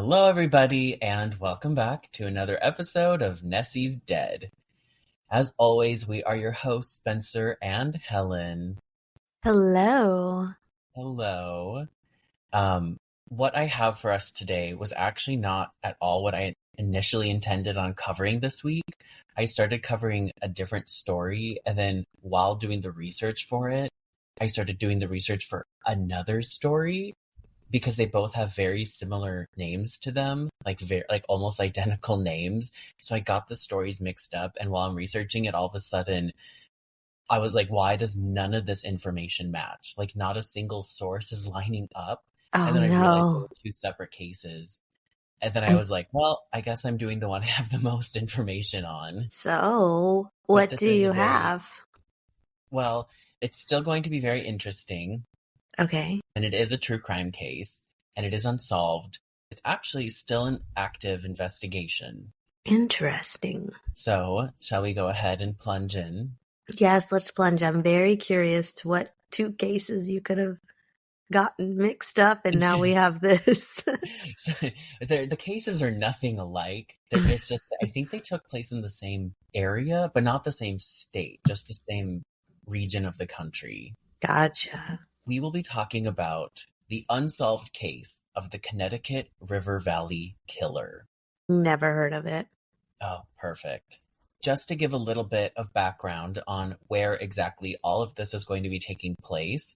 Hello, everybody, and welcome back to another episode of Nessie's Dead. As always, we are your hosts, Spencer and Helen. Hello. Hello. What I have for us today was actually not at all what I initially intended on covering this week. I started covering a different story, and then while doing the research for it, I started doing the research for another story because they both have very similar names to them, like almost identical names. So I got the stories mixed up, and while I'm researching it, all of a sudden I was like, why does none of this information match? Like, not a single source is lining up. And Oh then I realized there no. were two separate cases. And then I And was like, well, I guess I'm doing the one I have the most information on. so, But what do this is a you very, have? well, it's still going to be very interesting. Okay. And it is a true crime case, and it is unsolved. It's actually still an active investigation. Interesting. So, shall we go ahead and plunge in? Yes, let's plunge. I'm very curious to what two cases you could have gotten mixed up, and now we have this. So, the cases are nothing alike. It's just, I think they took place in the same area, but not the same state, just the same region of the country. Gotcha. We will be talking about the unsolved case of the Connecticut River Valley killer. Never heard of it. Oh, perfect. Just to give a little bit of background on where exactly all of this is going to be taking place,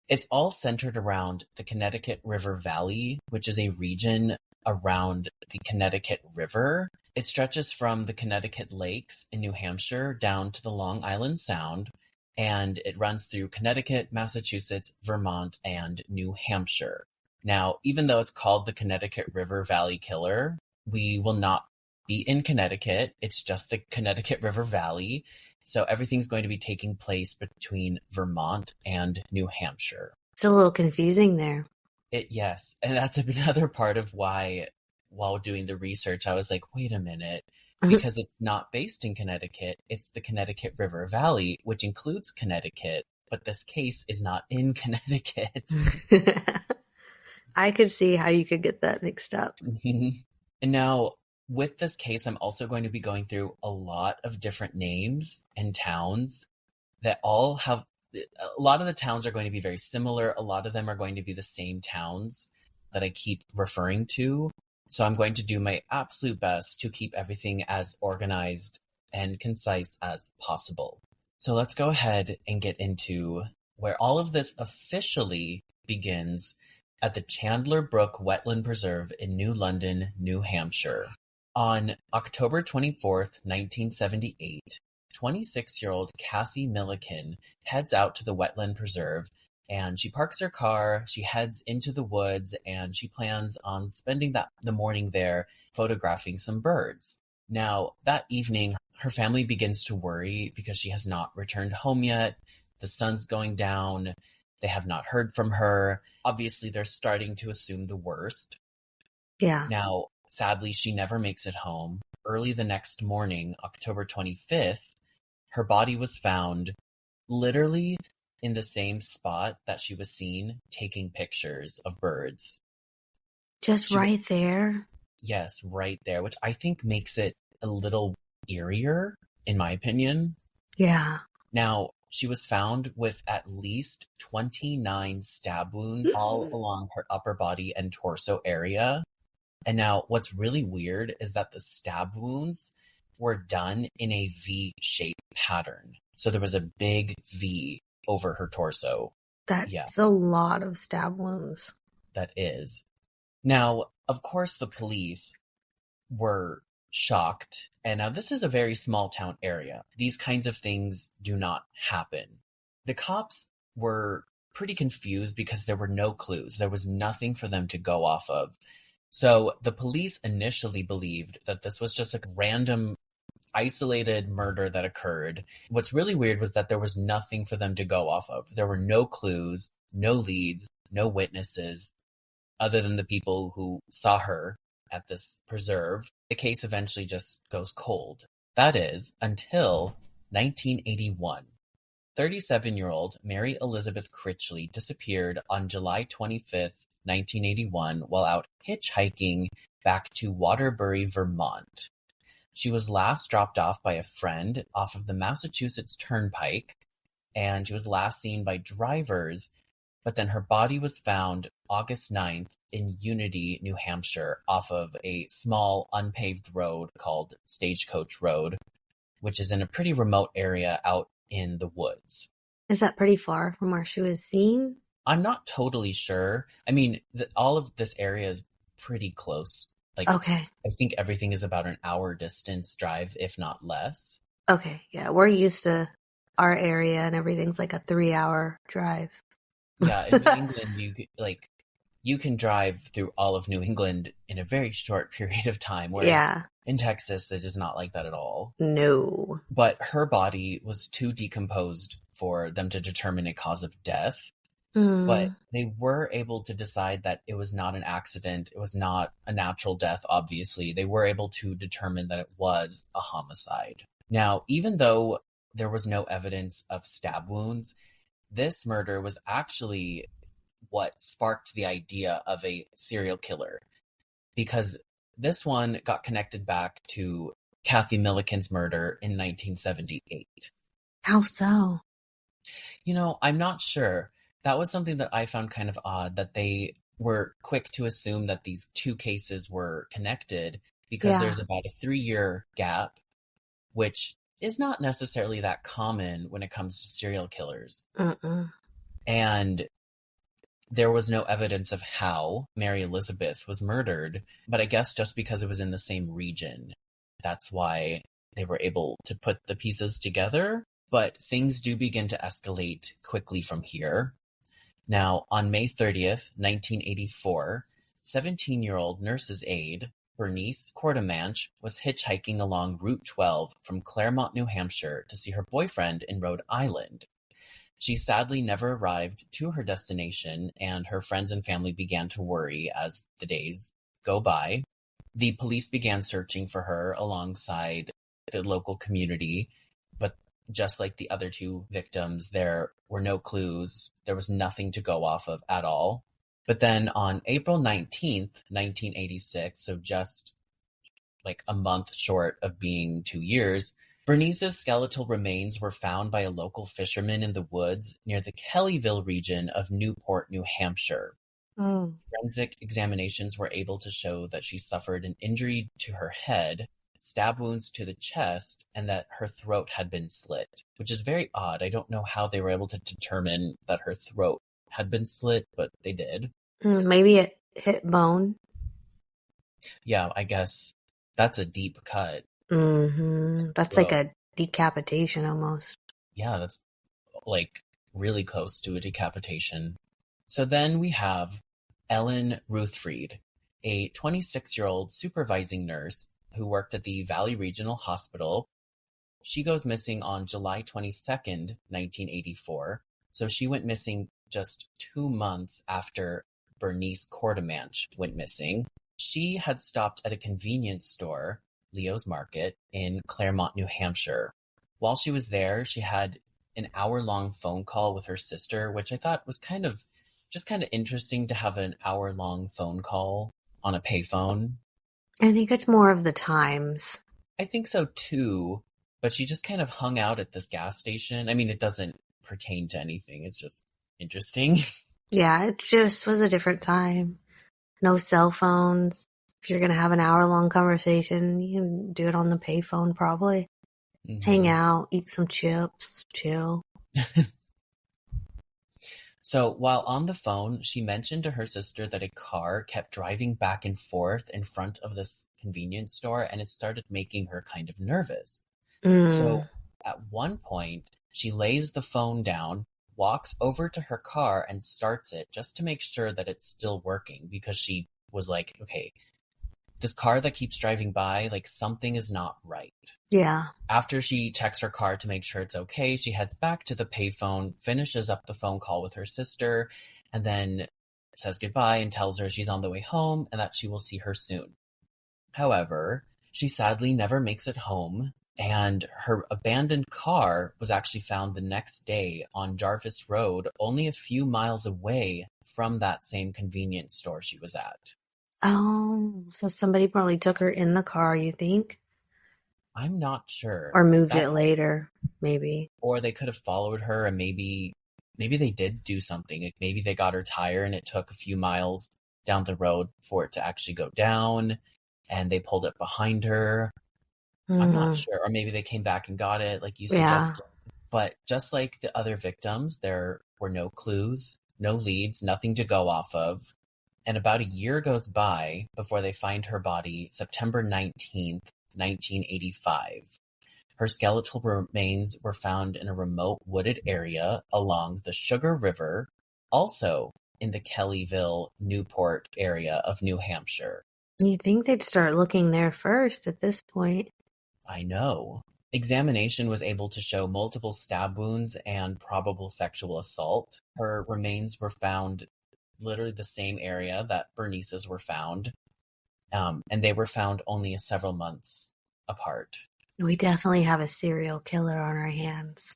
it's all centered around the Connecticut River Valley, which is a region around the Connecticut River. It stretches from the Connecticut Lakes in New Hampshire down to the Long Island Sound, and it runs through Connecticut, Massachusetts, Vermont, and New Hampshire. Now, even though it's called the Connecticut River Valley Killer, we will not be in Connecticut. It's just the Connecticut River Valley. So everything's going to be taking place between Vermont and New Hampshire. It's a little confusing there. Yes. And that's another part of why, while doing the research, I was like, wait a minute, because it's not based in Connecticut. It's the Connecticut River Valley, which includes Connecticut, but this case is not in Connecticut. I could see how you could get that mixed up. And now, with this case, I'm also going to be going through a lot of different names and towns that all have, a lot of the towns are going to be very similar. A lot of them are going to be the same towns that I keep referring to. So I'm going to do my absolute best to keep everything as organized and concise as possible. So let's go ahead and get into where all of this officially begins at the Chandler Brook Wetland Preserve in New London, New Hampshire. On October 24th, 1978, 26-year-old Kathy Milliken heads out to the wetland preserve, and she parks her car, she heads into the woods, and she plans on spending the morning there photographing some birds. Now, that evening, her family begins to worry because she has not returned home yet. The sun's going down. They have not heard from her. Obviously, they're starting to assume the worst. Yeah. Now, sadly, she never makes it home. Early the next morning, October 25th, her body was found literally in the same spot that she was seen taking pictures of birds. Just She was- right there. Yes, right there, which I think makes it a little eerier, in my opinion. Yeah. Now, she was found with at least 29 stab wounds all along her upper body and torso area. And now what's really weird is that the stab wounds were done in a V-shaped pattern. So there was a big V over her torso. That's a lot of stab wounds. That is. Now, of course, the police were shocked. And now this is a very small town area. These kinds of things do not happen. The cops were pretty confused because there were no clues. There was nothing for them to go off of. So the police initially believed that this was just a random, isolated murder that occurred. What's really weird was that there was nothing for them to go off of. There were no clues, no leads, no witnesses, other than the people who saw her at this preserve. The case eventually just goes cold. That is, until 1981. 37-year-old Mary Elizabeth Critchley disappeared on July 25th, 1981, while out hitchhiking back to Waterbury, Vermont. She was last dropped off by a friend off of the Massachusetts Turnpike, and she was last seen by drivers, but then her body was found August 9th in Unity, New Hampshire, off of a small unpaved road called Stagecoach Road, which is in a pretty remote area out in the woods. Is that pretty far from where she was seen? I'm not totally sure. I mean, all of this area is pretty close. Like, Okay. I think everything is about an hour distance drive, if not less. Okay, yeah. We're used to our area and everything's like a 3-hour drive. Yeah, in New England, you can drive through all of New England in a very short period of time, whereas in Texas, it is not like that at all. No. But her body was too decomposed for them to determine a cause of death. But they were able to decide that it was not an accident. It was not a natural death, obviously. They were able to determine that it was a homicide. Now, even though there was no evidence of stab wounds, this murder was actually what sparked the idea of a serial killer, because this one got connected back to Kathy Milliken's murder in 1978. How so? I'm not sure. That was something that I found kind of odd, that they were quick to assume that these two cases were connected, because there's about a 3-year gap, which is not necessarily that common when it comes to serial killers. And there was no evidence of how Mary Elizabeth was murdered, but I guess just because it was in the same region, that's why they were able to put the pieces together. But things do begin to escalate quickly from here. Now, on May 30th, 1984, 17-year-old nurse's aide, Bernice Courtemanche, was hitchhiking along Route 12 from Claremont, New Hampshire to see her boyfriend in Rhode Island. She sadly never arrived to her destination, and her friends and family began to worry as the days go by. The police began searching for her alongside the local community, but just like the other two victims, there were no clues. There was nothing to go off of at all. But then on April 19th, 1986, so just like a month short of being 2 years, Bernice's skeletal remains were found by a local fisherman in the woods near the Kellyville region of Newport, New Hampshire. Forensic examinations were able to show that she suffered an injury to her head, stab wounds to the chest, and that her throat had been slit, which is very odd. I don't know how they were able to determine that her throat had been slit, but they did. Maybe it hit bone. Yeah, I guess that's a deep cut. That's like a decapitation almost. Yeah, that's like really close to a decapitation. So then we have Ellen Ruthfried, a 26-year-old supervising nurse who worked at the Valley Regional Hospital. She goes missing on July 22nd, 1984. So she went missing just 2 months after Bernice Courtemanche went missing. She had stopped at a convenience store, Leo's Market, in Claremont, New Hampshire. While she was there, she had an hour-long phone call with her sister, which I thought was kind of interesting to have an hour-long phone call on a payphone. I think it's more of the times. I think so too, but she just kind of hung out at this gas station. I mean, it doesn't pertain to anything. It's just interesting. Yeah, it just was a different time. No cell phones. If you're going to have an hour-long conversation, you can do it on the payphone probably. Hang out, eat some chips, chill. So while on the phone, she mentioned to her sister that a car kept driving back and forth in front of this convenience store, and it started making her kind of nervous. So at one point, she lays the phone down, walks over to her car, and starts it just to make sure that it's still working, because she was like, okay, this car that keeps driving by, like, something is not right. Yeah. After she checks her car to make sure it's okay, she heads back to the payphone, finishes up the phone call with her sister, and then says goodbye and tells her she's on the way home and that she will see her soon. However, she sadly never makes it home, And her abandoned car was actually found the next day on Jarvis Road, only a few miles away from that same convenience store she was at. Oh, so somebody probably took her in the car, you think? I'm not sure. Or moved That it later, maybe. or they could have followed her and maybe they did do something. Like maybe they got her tire and it took a few miles down the road for it to actually go down and they pulled it behind her. I'm not Mm-hmm. sure. Or maybe they came back and got it, like you Yeah. suggested. But just like the other victims, there were no clues, no leads, nothing to go off of. And about a year goes by before they find her body, September 19th, 1985. Her skeletal remains were found in a remote wooded area along the Sugar River, also in the Kellyville, Newport area of New Hampshire. You'd think they'd start looking there first at this point. I know. Examination was able to show multiple stab wounds and probable sexual assault. Her remains were found literally the same area that Bernice's were found, and they were found only several months apart. We definitely have a serial killer on our hands.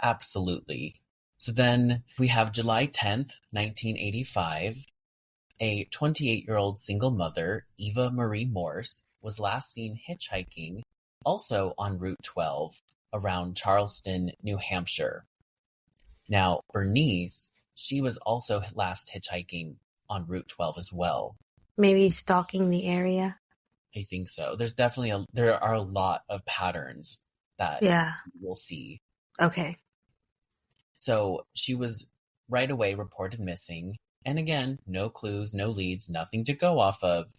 Absolutely. So then we have July 10th, 1985. A 28-year-old single mother, Eva Marie Morse, was last seen hitchhiking, also on Route 12, around Charleston, New Hampshire. Now, Bernice, she was also last hitchhiking on Route 12 as well. Maybe stalking the area. I think so. There are a lot of patterns that we'll see. Okay. So she was right away reported missing. And again, no clues, no leads, nothing to go off of.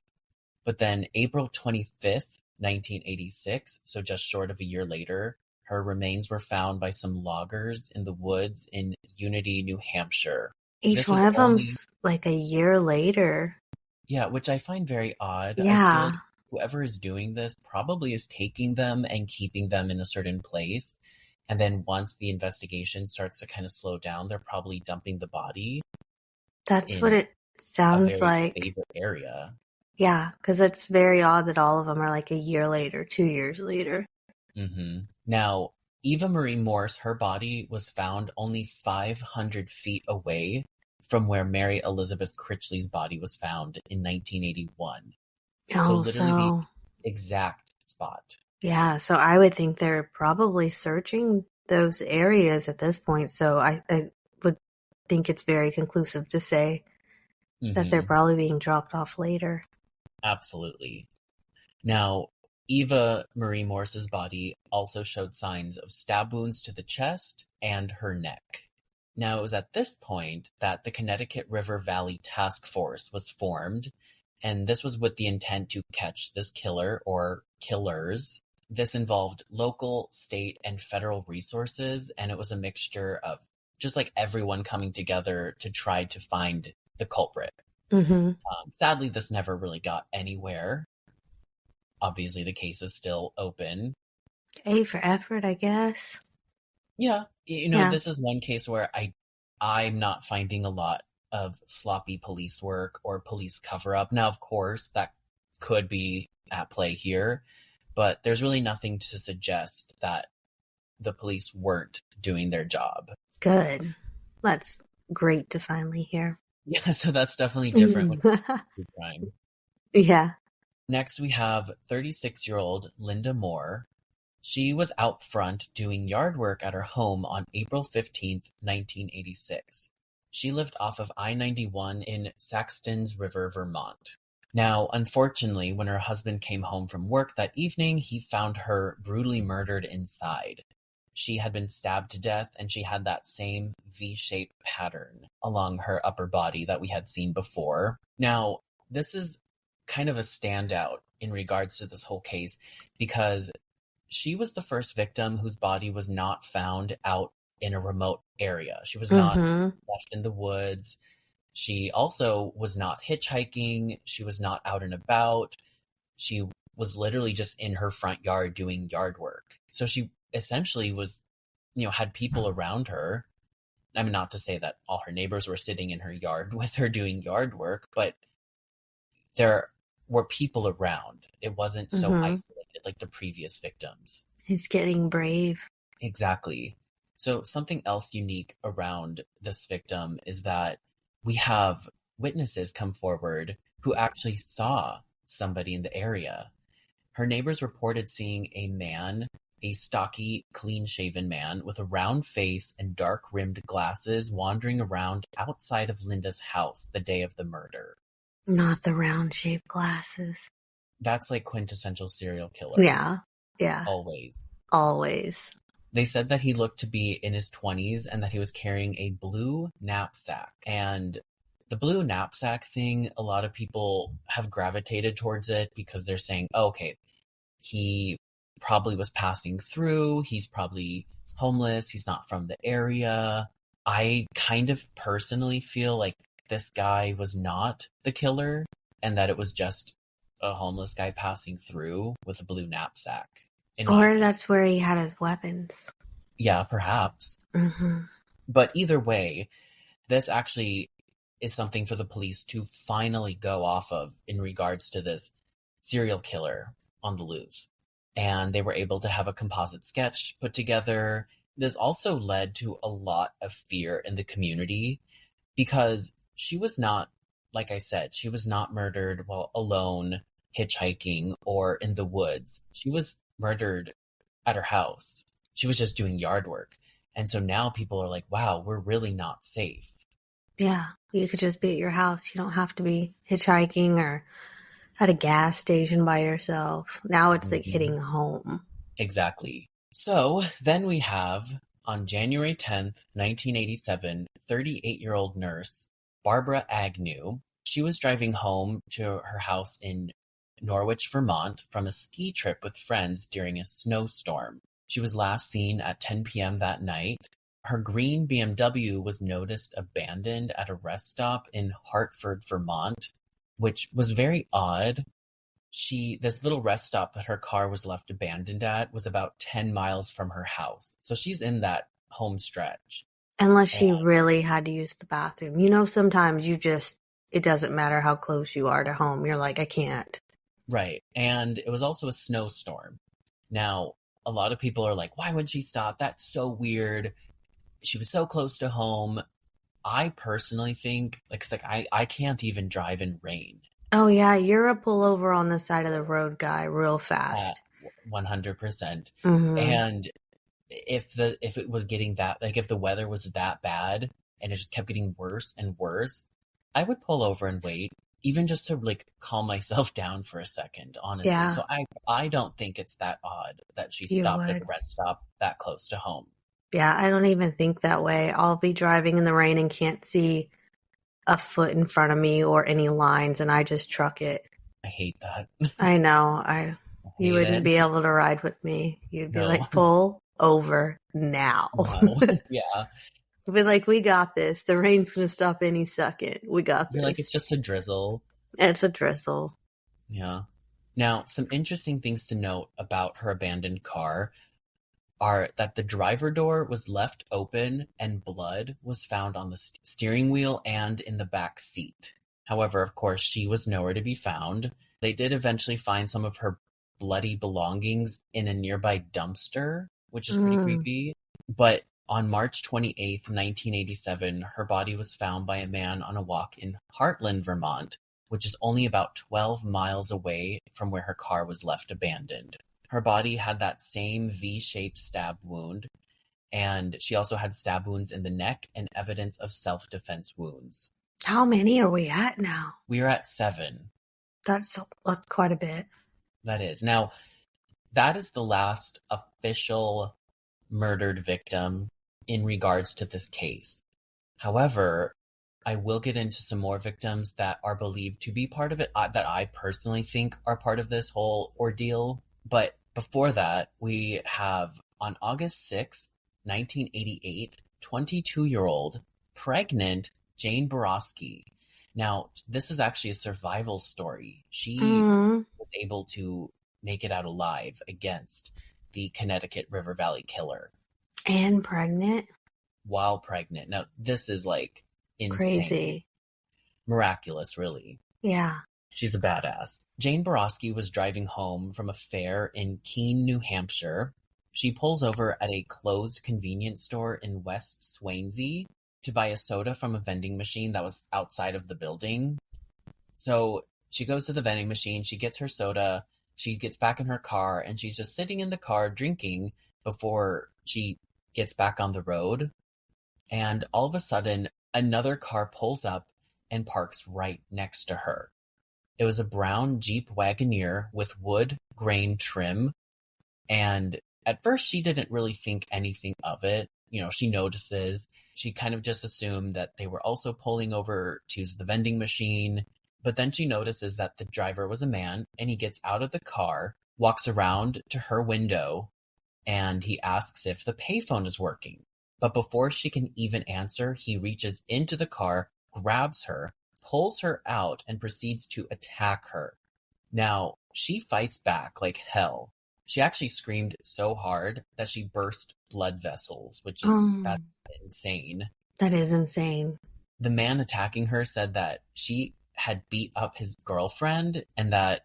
But then April 25th, 1986, so just short of a year later, her remains were found by some loggers in the woods in Unity, New Hampshire. Each one of them's like a year later. Yeah, which I find very odd. Yeah. I feel like whoever is doing this probably is taking them and keeping them in a certain place. And then once the investigation starts to kind of slow down, they're probably dumping the body. That's what it sounds like. Favorite area. Yeah, because it's very odd that all of them are like a year later, 2 years later. Mm-hmm. Now, Eva Marie Morse, her body was found only 500 feet away from where Mary Elizabeth Critchley's body was found in 1981. So literally the exact spot. Yeah, so I would think they're probably searching those areas at this point. So I would think it's very conclusive to say that they're probably being dropped off later. Absolutely. Now, Eva Marie Morse's body also showed signs of stab wounds to the chest and her neck. Now, it was at this point that the Connecticut River Valley Task Force was formed, and this was with the intent to catch this killer or killers. This involved local, state, and federal resources, and it was a mixture of just like everyone coming together to try to find the culprit. Mm-hmm. Sadly, this never really got anywhere. Obviously, the case is still open. A for effort, I guess. Yeah. This is one case where I'm not finding a lot of sloppy police work or police cover-up. Now, of course, that could be at play here, but there's really nothing to suggest that the police weren't doing their job. Good. That's great to finally hear. Yeah, so that's definitely different when it comes to crime. Yeah. Next, we have 36-year-old Linda Moore. She was out front doing yard work at her home on April 15th, 1986. She lived off of I-91 in Saxtons River, Vermont. Now, unfortunately, when her husband came home from work that evening, he found her brutally murdered inside. She had been stabbed to death, and she had that same V-shaped pattern along her upper body that we had seen before. Now, this is kind of a standout in regards to this whole case because she was the first victim whose body was not found out in a remote area. She was not left in the woods. She also was not hitchhiking. She was not out and about. She was literally just in her front yard doing yard work. So she essentially was, had people around her. I mean, not to say that all her neighbors were sitting in her yard with her doing yard work, but there were people around. It wasn't so isolated like the previous victims. He's getting brave. Exactly. So something else unique around this victim is that we have witnesses come forward who actually saw somebody in the area. Her neighbors reported seeing a man, a stocky, clean-shaven man with a round face and dark-rimmed glasses wandering around outside of Linda's house the day of the murder. Not the round-shaped glasses. That's like quintessential serial killer. Yeah. Always. They said that he looked to be in his 20s and that he was carrying a blue knapsack. And the blue knapsack thing, a lot of people have gravitated towards it because they're saying, oh, okay, he probably was passing through. He's probably homeless. He's not from the area. I kind of personally feel like this guy was not the killer and that it was just a homeless guy passing through with a blue knapsack. Or that's where he had his weapons. Yeah, perhaps. But either way, this actually is something for the police to finally go off of in regards to this serial killer on the loose. And they were able to have a composite sketch put together. This also led to a lot of fear in the community because she was not, like I said, she was not murdered while alone, hitchhiking, or in the woods. She was murdered at her house. She was just doing yard work. And so now people are like, wow, we're really not safe. Yeah, you could just be at your house. You don't have to be hitchhiking or at a gas station by yourself. Now it's like hitting home. Exactly. So then we have, on January 10th, 1987, 38-year-old nurse Barbara Agnew. She was driving home to her house in Norwich, Vermont, from a ski trip with friends during a snowstorm. She was last seen at 10 p.m. that night. Her green BMW was noticed abandoned at a rest stop in Hartford, Vermont, which was very odd. This little rest stop that her car was left abandoned at was about 10 miles from her house. So she's in that home stretch. Unless she really had to use the bathroom. You know, sometimes it doesn't matter how close you are to home. You're like, I can't. Right. And it was also a snowstorm. Now, a lot of people are like, why would she stop? That's so weird. She was so close to home. I personally think, I can't even drive in rain. Oh, yeah. You're a pullover on the side of the road guy real fast. 100%. And if it was getting that, like if the weather was that bad and it just kept getting worse and worse, I would pull over and wait, even just to like calm myself down for a second, honestly. Yeah. So I don't think it's that odd that she stopped at a rest stop that close to home. Yeah, I don't even think that way. I'll be driving in the rain and can't see a foot in front of me or any lines, and I just truck it. I hate that. I know. You wouldn't be able to ride with me. You'd be like, pull over now. No. Yeah. Be like, we got this. The rain's going to stop any second. We got this. You're like, it's just a drizzle. It's a drizzle. Yeah. Now, some interesting things to note about her abandoned car are that the driver door was left open and blood was found on the steering wheel and in the back seat. However, of course, she was nowhere to be found. They did eventually find some of her bloody belongings in a nearby dumpster, which is pretty creepy. But on March 28th, 1987, her body was found by a man on a walk in Heartland, Vermont, which is only about 12 miles away from where her car was left abandoned. Her body had that same V-shaped stab wound, and she also had stab wounds in the neck and evidence of self-defense wounds. How many are we at now? We are at 7. That's quite a bit. That is. Now, that is the last official murdered victim in regards to this case. However, I will get into some more victims that are believed to be part of it, that I personally think are part of this whole ordeal. But before that, we have on August 6th, 1988, 22-year-old pregnant Jane Borowski. Now, this is actually a survival story. She was able to make it out alive against the Connecticut River Valley killer. And pregnant? While pregnant. Now, this is like insane. Crazy. Miraculous, really. Yeah. She's a badass. Jane Borowski was driving home from a fair in Keene, New Hampshire. She pulls over at a closed convenience store in West Swansea to buy a soda from a vending machine that was outside of the building. So she goes to the vending machine, she gets her soda, she gets back in her car, and she's just sitting in the car drinking before she gets back on the road. And all of a sudden, another car pulls up and parks right next to her. It was a brown Jeep Wagoneer with wood grain trim. And at first, she didn't really think anything of it. You know, she notices. She kind of just assumed that they were also pulling over to use the vending machine. But then she notices that the driver was a man, and he gets out of the car, walks around to her window, and he asks if the payphone is working. But before she can even answer, he reaches into the car, grabs her, pulls her out, and proceeds to attack her. Now, she fights back like hell. She actually screamed so hard that she burst blood vessels, which is that's insane. That is insane. The man attacking her said that she had beat up his girlfriend and that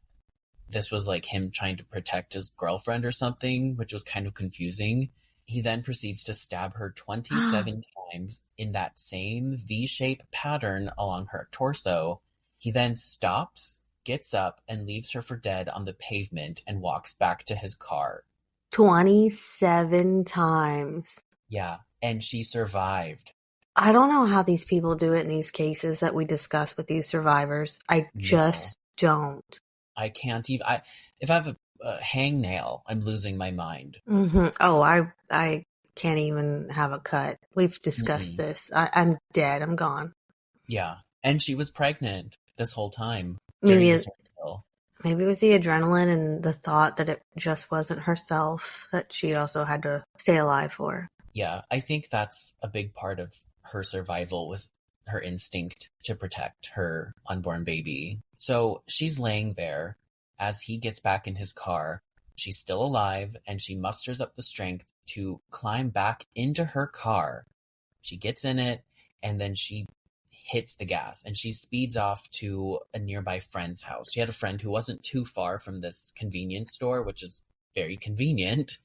this was like him trying to protect his girlfriend or something, which was kind of confusing. He then proceeds to stab her 27 times in that same V-shaped pattern along her torso. He then stops, gets up, and leaves her for dead on the pavement and walks back to his car. 27 times. Yeah, and she survived. I don't know how these people do it in these cases that we discuss with these survivors. I just don't. I can't even. If I have a hangnail, I'm losing my mind. Mm-hmm. Oh, I can't even have a cut. We've discussed this. I'm dead. I'm gone. Yeah, and she was pregnant this whole time. Maybe it was the adrenaline and the thought that it just wasn't herself that she also had to stay alive for. Yeah, I think that's a big part of her survival was her instinct to protect her unborn baby. So she's laying there as he gets back in his car. She's still alive, and she musters up the strength to climb back into her car. She gets in it, and then she hits the gas, and she speeds off to a nearby friend's house. She had a friend who wasn't too far from this convenience store, which is very convenient.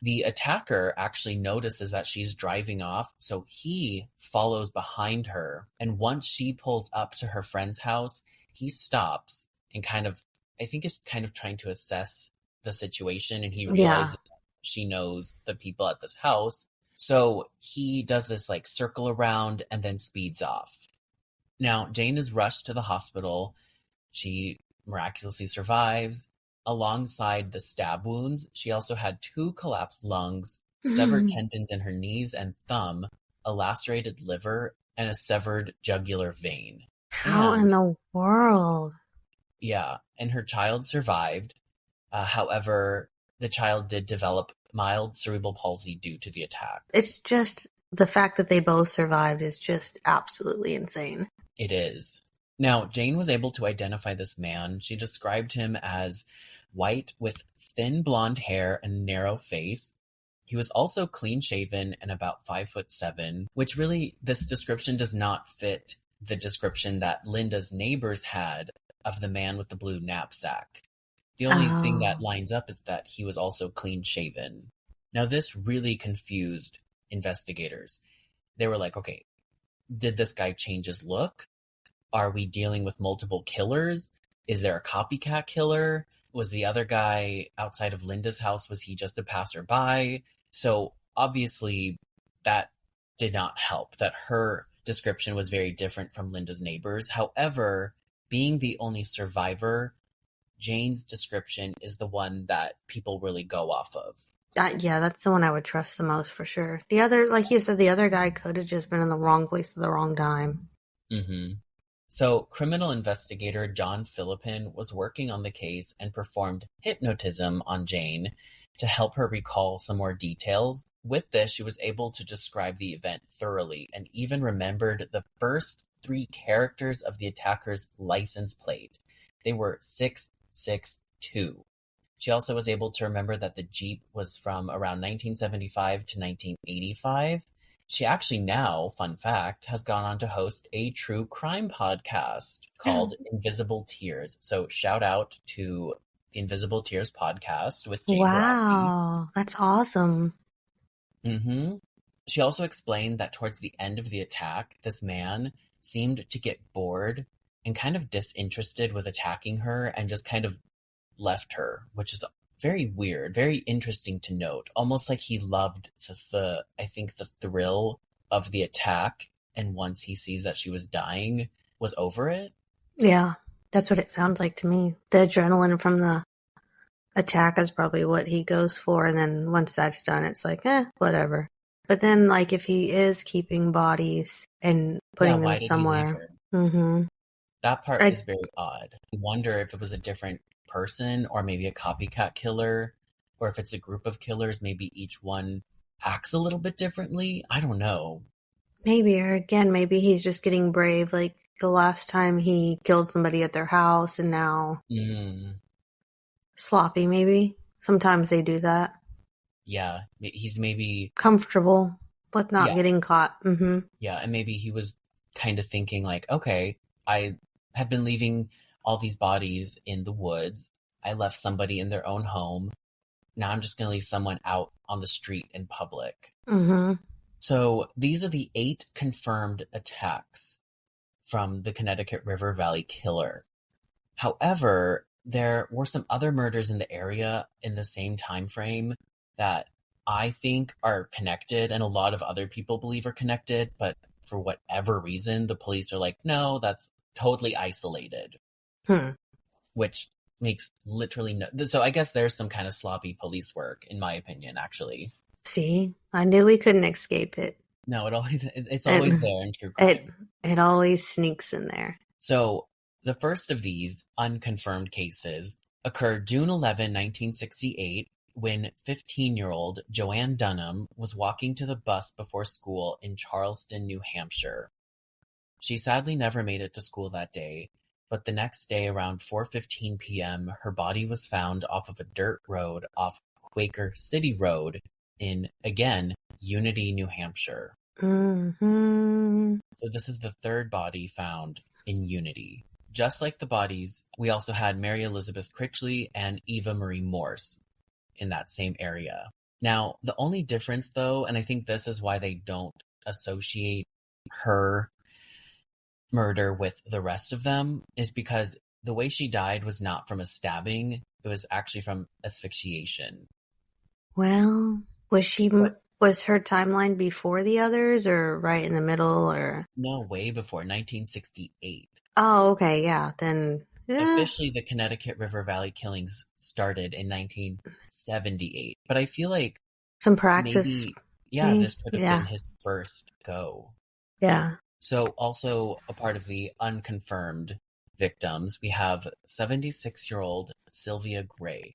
The attacker actually notices that she's driving off, so he follows behind her. And once she pulls up to her friend's house, he stops and I think is kind of trying to assess the situation, and he realizes that she knows the people at this house. So he does this like circle around and then speeds off. Now, Jane is rushed to the hospital. She miraculously survives. Alongside the stab wounds, she also had 2 collapsed lungs, severed tendons in her knees and thumb, a lacerated liver, and a severed jugular vein. How in the world? Yeah, and her child survived. However, the child did develop mild cerebral palsy due to the attack. It's just the fact that they both survived is just absolutely insane. It is. Now, Jane was able to identify this man. She described him as white with thin blonde hair and narrow face. He was also clean-shaven and about 5'7", which really, this description does not fit the description that Linda's neighbors had of the man with the blue knapsack. The only thing that lines up is that he was also clean-shaven. Now, this really confused investigators. They were like, okay, did this guy change his look? Are we dealing with multiple killers? Is there a copycat killer? Was the other guy outside of Linda's house, was he just a passerby? So obviously that did not help, that her description was very different from Linda's neighbors. However, being the only survivor, Jane's description is the one that people really go off of. Yeah, that's the one I would trust the most for sure. The other, like you said, the other guy could have just been in the wrong place at the wrong time. Mm-hmm. So, criminal investigator John Philippin was working on the case and performed hypnotism on Jane to help her recall some more details. With this, she was able to describe the event thoroughly and even remembered the first 3 characters of the attacker's license plate. They were 662. She also was able to remember that the Jeep was from around 1975 to 1985, She actually now, fun fact, has gone on to host a true crime podcast called Invisible Tears. So shout out to the Invisible Tears podcast with Jane Barassi. Wow, that's awesome. Mm-hmm. She also explained that towards the end of the attack, this man seemed to get bored and kind of disinterested with attacking her and just kind of left her, which is very weird, very interesting to note. Almost like he loved I think the thrill of the attack, and once he sees that she was dying, was over it. Yeah, that's what it sounds like to me. The adrenaline from the attack is probably what he goes for, and then once that's done, it's like, whatever. But then, like, if he is keeping bodies and putting them Why did he leave somewhere, her? That part is very odd. I wonder if it was a different person or maybe a copycat killer, or if it's a group of killers, maybe each one acts a little bit differently. I don't know. Maybe, or again, maybe he's just getting brave. Like the last time he killed somebody at their house, and now sloppy, maybe. Sometimes they do that. Yeah, he's maybe comfortable with not getting caught. Mm-hmm. Yeah, and maybe he was kind of thinking like, okay, I have been leaving all these bodies in the woods. I left somebody in their own home. Now I'm just going to leave someone out on the street in public. Mm-hmm. So these are the 8 confirmed attacks from the Connecticut River Valley killer. However, there were some other murders in the area in the same time frame that I think are connected, and a lot of other people believe are connected, but for whatever reason, the police are like, no, that's totally isolated. Which makes literally no... So I guess there's some kind of sloppy police work, in my opinion, actually. See? I knew we couldn't escape it. No, it's always there in true crime. It always sneaks in there. So the first of these unconfirmed cases occurred June 11, 1968, when 15-year-old Joanne Dunham was walking to the bus before school in Charleston, New Hampshire. She sadly never made it to school that day, but the next day around 4:15 p.m., her body was found off of a dirt road off Quaker City Road in, again, Unity, New Hampshire. Mm-hmm. So this is the third body found in Unity. Just like the bodies, we also had Mary Elizabeth Critchley and Eva Marie Morse in that same area. Now, the only difference, though, and I think this is why they don't associate her murder with the rest of them, is because the way she died was not from a stabbing. It was actually from asphyxiation. Well, was her timeline before the others or right in the middle, or? No, way before, 1968. Oh, okay, yeah, then... Officially, the Connecticut River Valley killings started in 1978. But I feel like... some practice. This could have been his first go. Yeah. So also a part of the unconfirmed victims, we have 76-year-old Sylvia Gray.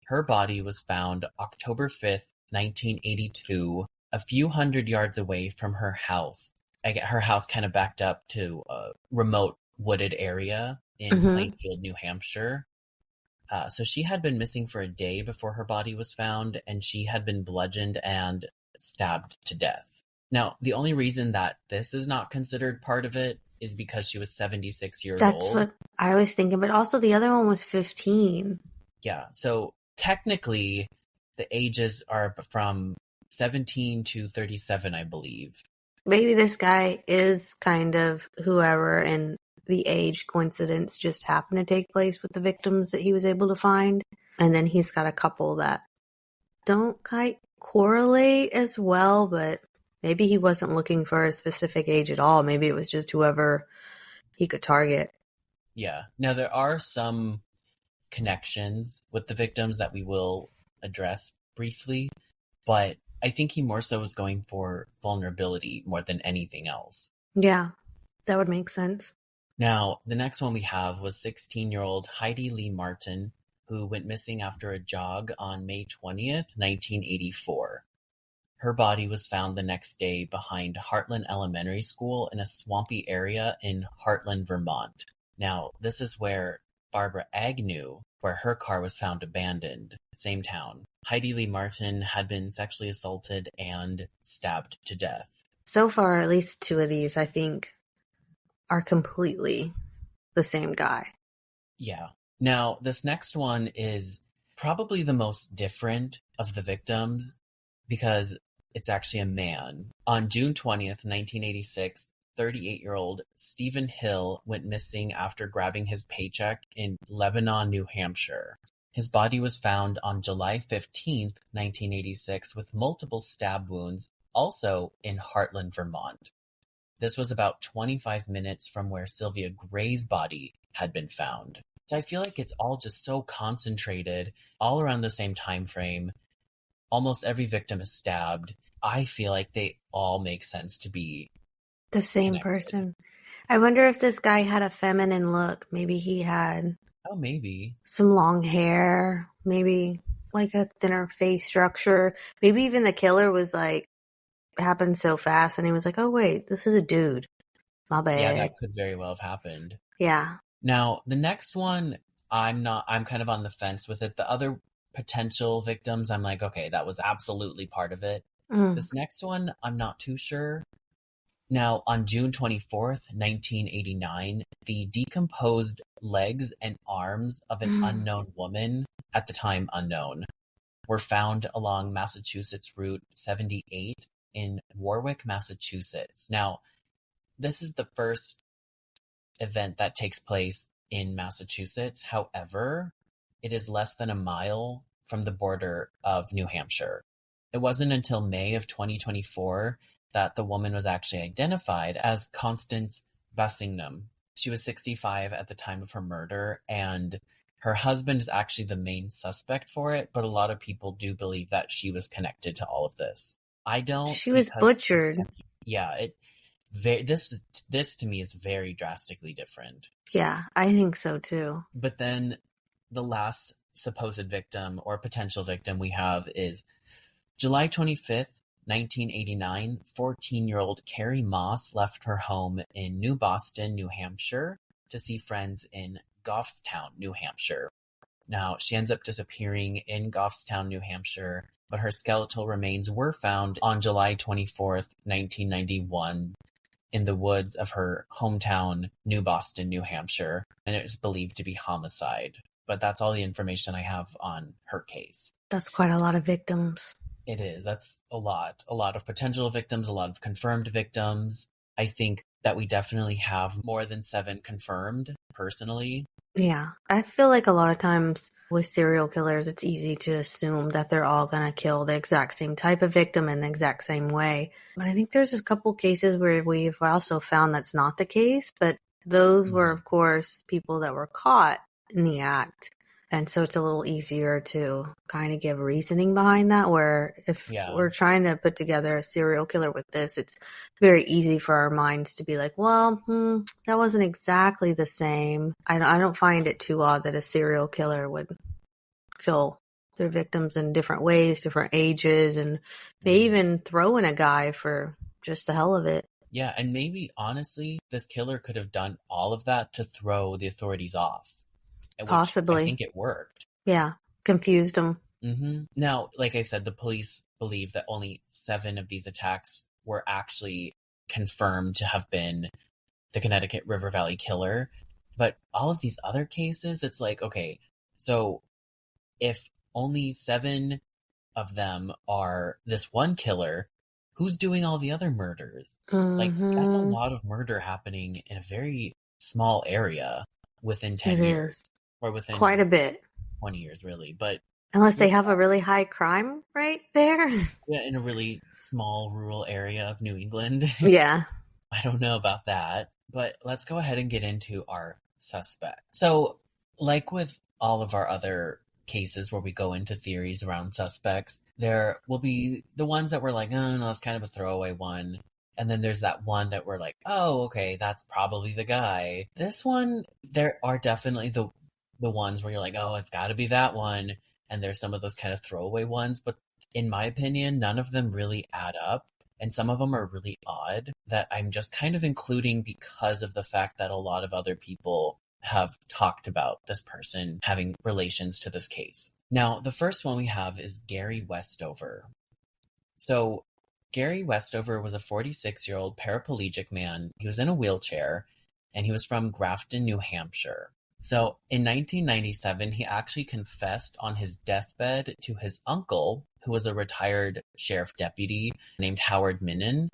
Her body was found October 5th, 1982, a few hundred yards away from her house. Her house kind of backed up to a remote wooded area in Plainfield, New Hampshire. So she had been missing for a day before her body was found, and she had been bludgeoned and stabbed to death. Now, the only reason that this is not considered part of it is because she was 76 years old. That's what I was thinking, but also the other one was 15. Yeah, so technically the ages are from 17 to 37, I believe. Maybe this guy is kind of whoever, and the age coincidence just happened to take place with the victims that he was able to find. And then he's got a couple that don't quite correlate as well, but maybe he wasn't looking for a specific age at all. Maybe it was just whoever he could target. Yeah. Now, there are some connections with the victims that we will address briefly, but I think he more so was going for vulnerability more than anything else. Yeah, that would make sense. Now, the next one we have was 16-year-old Heidi Lee Martin, who went missing after a jog on May 20th, 1984. Her body was found the next day behind Heartland Elementary School in a swampy area in Heartland, Vermont. Now, this is where Barbara Agnew, where her car was found abandoned, same town. Heidi Lee Martin had been sexually assaulted and stabbed to death. So far, at least two of these, I think, are completely the same guy. Yeah. Now, this next one is probably the most different of the victims because it's actually a man. On June 20th, 1986, 38-year-old Stephen Hill went missing after grabbing his paycheck in Lebanon, New Hampshire. His body was found on July 15th, 1986, with multiple stab wounds, also in Heartland, Vermont. This was about 25 minutes from where Sylvia Gray's body had been found. So I feel like it's all just so concentrated, all around the same time frame. Almost every victim is stabbed. I feel like they all make sense to be the same connected. person. I wonder if this guy had a feminine look. Maybe he had maybe some long hair, maybe like a thinner face structure. Maybe even the killer was like, happened so fast and he was like, oh wait, this is a dude. My bad. Yeah, that could very well have happened. Yeah. Now, the next one, I'm kind of on the fence with it. The other potential victims, I'm like, okay, that was absolutely part of it. This next one, I'm not too sure. Now, on June 24th, 1989, the decomposed legs and arms of an unknown woman, at the time unknown, were found along Massachusetts Route 78 in Warwick, Massachusetts. Now, this is the first event that takes place in Massachusetts. However, it is less than a mile from the border of New Hampshire. It wasn't until May of 2024 that the woman was actually identified as Constance Bassingham. She was 65 at the time of her murder, and her husband is actually the main suspect for it, but a lot of people do believe that she was connected to all of this. I don't. She was butchered. Yeah, this to me is very drastically different. Yeah, I think so too. But then the last supposed victim or potential victim we have is July 25th, 1989, 14-year-old Carrie Moss left her home in New Boston, New Hampshire to see friends in Goffstown, New Hampshire. Now, she ends up disappearing in Goffstown, New Hampshire, but her skeletal remains were found on July 24th, 1991 in the woods of her hometown, New Boston, New Hampshire, and it was believed to be homicide. But that's all the information I have on her case. That's quite a lot of victims. It is. That's a lot. A lot of potential victims, a lot of confirmed victims. I think that we definitely have more than 7 confirmed, personally. Yeah. I feel like a lot of times with serial killers, it's easy to assume that they're all going to kill the exact same type of victim in the exact same way. But I think there's a couple cases where we've also found that's not the case, but those were, of course, people that were caught in the act. And so it's a little easier to kind of give reasoning behind that, where if we're trying to put together a serial killer with this, it's very easy for our minds to be like, well, that wasn't exactly the same. I don't find it too odd that a serial killer would kill their victims in different ways, different ages, and may even throw in a guy for just the hell of it. Yeah, and maybe, honestly, this killer could have done all of that to throw the authorities off. Possibly. I think it worked. Yeah, confused them. Mm-hmm. Now, like I said, the police believe that only 7 of these attacks were actually confirmed to have been the Connecticut River Valley killer. But all of these other cases, it's like, okay, so if only 7 of them are this one killer, who's doing all the other murders? Like, that's a lot of murder happening in a very small area within 10 years. Or within quite a bit. 20 years, really. But unless they have a really high crime rate there. Yeah, in a really small rural area of New England. Yeah. I don't know about that. But let's go ahead and get into our suspect. So, like with all of our other cases where we go into theories around suspects, there will be the ones that we're like, oh, no, that's kind of a throwaway one. And then there's that one that we're like, oh, okay, that's probably the guy. This one, there are definitely the ones where you're like, oh, it's got to be that one. And there's some of those kind of throwaway ones. But in my opinion, none of them really add up. And some of them are really odd that I'm just kind of including because of the fact that a lot of other people have talked about this person having relations to this case. Now, the first one we have is Gary Westover. So Gary Westover was a 46-year-old paraplegic man. He was in a wheelchair, and he was from Grafton, New Hampshire. So in 1997, he actually confessed on his deathbed to his uncle, who was a retired sheriff deputy named Howard Minnan.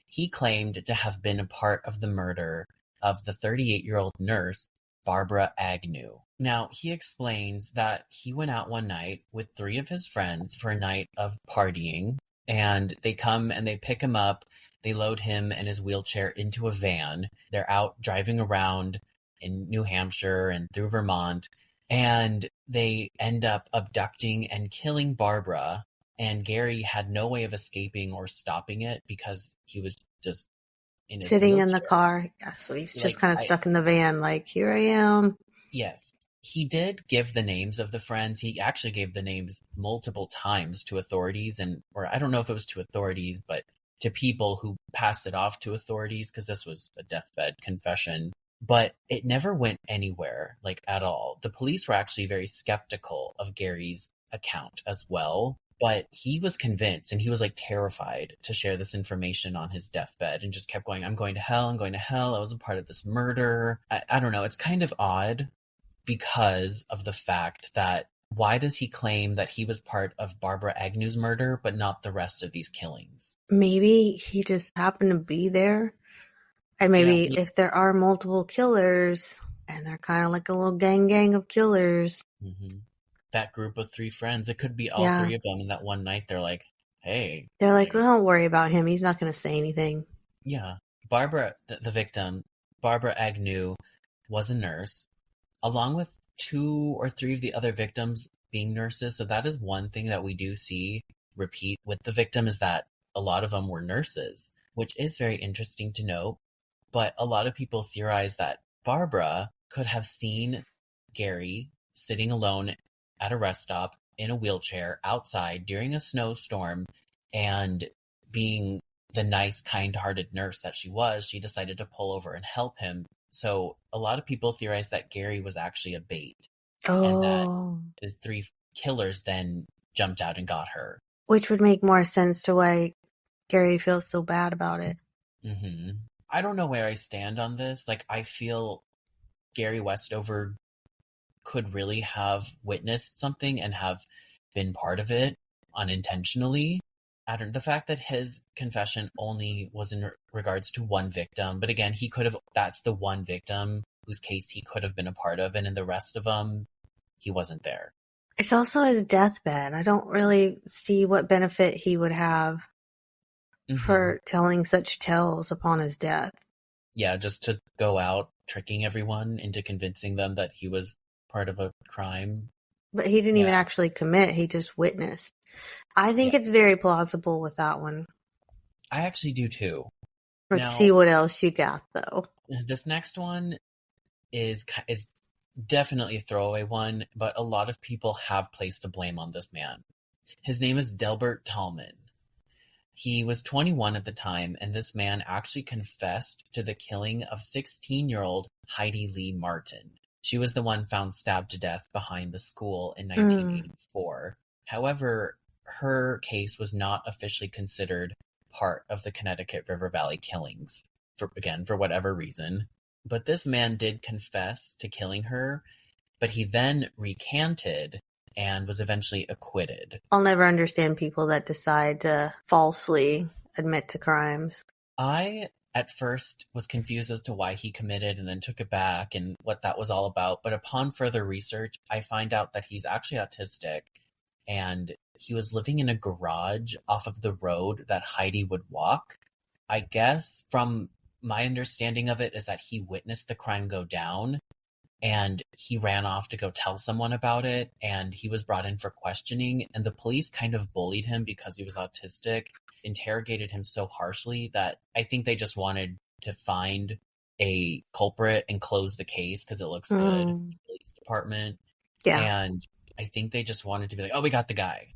He claimed to have been a part of the murder of the 38-year-old nurse, Barbara Agnew. Now, he explains that he went out one night with 3 of his friends for a night of partying, and they come and they pick him up. They load him and his wheelchair into a van. They're out driving around in New Hampshire and through Vermont, and they end up abducting and killing Barbara. And Gary had no way of escaping or stopping it because he was just in his Sitting wheelchair. in the car. Yeah, so he's just Like, kind of stuck in the van, like, here I am. Yes. He did give the names of the friends. He actually gave the names multiple times to authorities, or I don't know if it was to authorities, but to people who passed it off to authorities, because this was a deathbed confession. But it never went anywhere, like, at all. The police were actually very skeptical of Gary's account as well. But he was convinced, and he was like terrified to share this information on his deathbed, and just kept going, I'm going to hell, I'm going to hell. I was a part of this murder. I don't know. It's kind of odd because of the fact that why does he claim that he was part of Barbara Agnew's murder, but not the rest of these killings? Maybe he just happened to be there. And maybe if there are multiple killers, and they're kind of like a little gang of killers. Mm-hmm. That group of 3 friends, it could be all 3 of them. And that one night they're like, hey. They're like, well, don't worry about him. He's not going to say anything. Yeah. Barbara, the victim, Barbara Agnew, was a nurse, along with 2 or 3 of the other victims being nurses. So that is one thing that we do see repeat with the victim, is that a lot of them were nurses, which is very interesting to note. But a lot of people theorize that Barbara could have seen Gary sitting alone at a rest stop in a wheelchair outside during a snowstorm, and being the nice, kind-hearted nurse that she was, she decided to pull over and help him. So a lot of people theorize that Gary was actually a bait, and that the 3 killers then jumped out and got her. Which would make more sense to why Gary feels so bad about it. Mm-hmm. I don't know where I stand on this. Like, I feel Gary Westover could really have witnessed something and have been part of it unintentionally. The fact that his confession only was in regards to one victim, but again, that's the one victim whose case he could have been a part of, and in the rest of them, he wasn't there. It's also his deathbed. I don't really see what benefit he would have for telling such tales upon his death. Yeah, just to go out tricking everyone into convincing them that he was part of a crime. But he didn't even actually commit. He just witnessed. I think it's very plausible with that one. I actually do too. Let's see what else you got, though. This next one is definitely a throwaway one, but a lot of people have placed the blame on this man. His name is Delbert Tallman. He was 21 at the time, and this man actually confessed to the killing of 16-year-old Heidi Lee Martin. She was the one found stabbed to death behind the school in 1984. However, her case was not officially considered part of the Connecticut River Valley killings, for whatever reason. But this man did confess to killing her, but he then recanted and was eventually acquitted. I'll never understand people that decide to falsely admit to crimes. I, at first, was confused as to why he committed and then took it back and what that was all about. But upon further research, I find out that he's actually autistic, and he was living in a garage off of the road that Heidi would walk. I guess from my understanding of it is that he witnessed the crime go down, and he ran off to go tell someone about it, and he was brought in for questioning, and the police kind of bullied him because he was autistic, interrogated him so harshly that I think they just wanted to find a culprit and close the case because it looks good to the police department. Yeah. And I think they just wanted to be like, oh, we got the guy.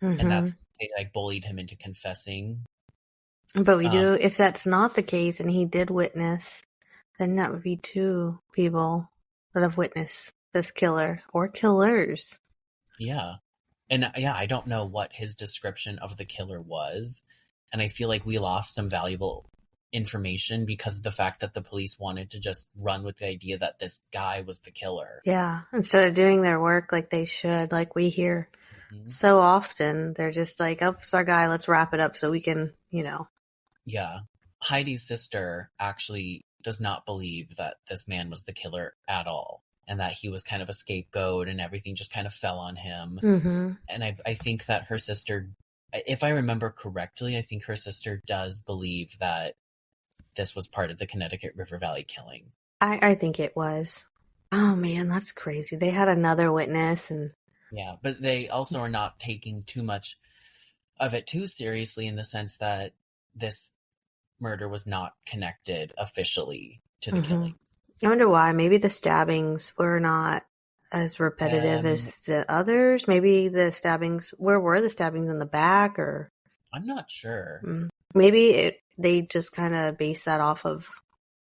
And they like bullied him into confessing. But we do, if that's not the case and he did witness, then that would be 2 people that have witnessed this killer or killers. Yeah. And I don't know what his description of the killer was. And I feel like we lost some valuable information because of the fact that the police wanted to just run with the idea that this guy was the killer. Yeah. Instead of doing their work like they should, like we hear so often, they're just like, oh, it's our guy, let's wrap it up so we can, Yeah. Heidi's sister actually does not believe that this man was the killer at all, and that he was kind of a scapegoat and everything just kind of fell on him. Mm-hmm. And I think that her sister, if I remember correctly, I think her sister does believe that this was part of the Connecticut River Valley killing. I think it was. Oh man, that's crazy. They had another witness and Yeah, but they also are not taking too much of it too seriously in the sense that this murder was not connected officially to the killings. I wonder why. Maybe the stabbings were not as repetitive as the others. Maybe the stabbings, where were the stabbings, in the back, or? I'm not sure. Maybe they just kind of base that off of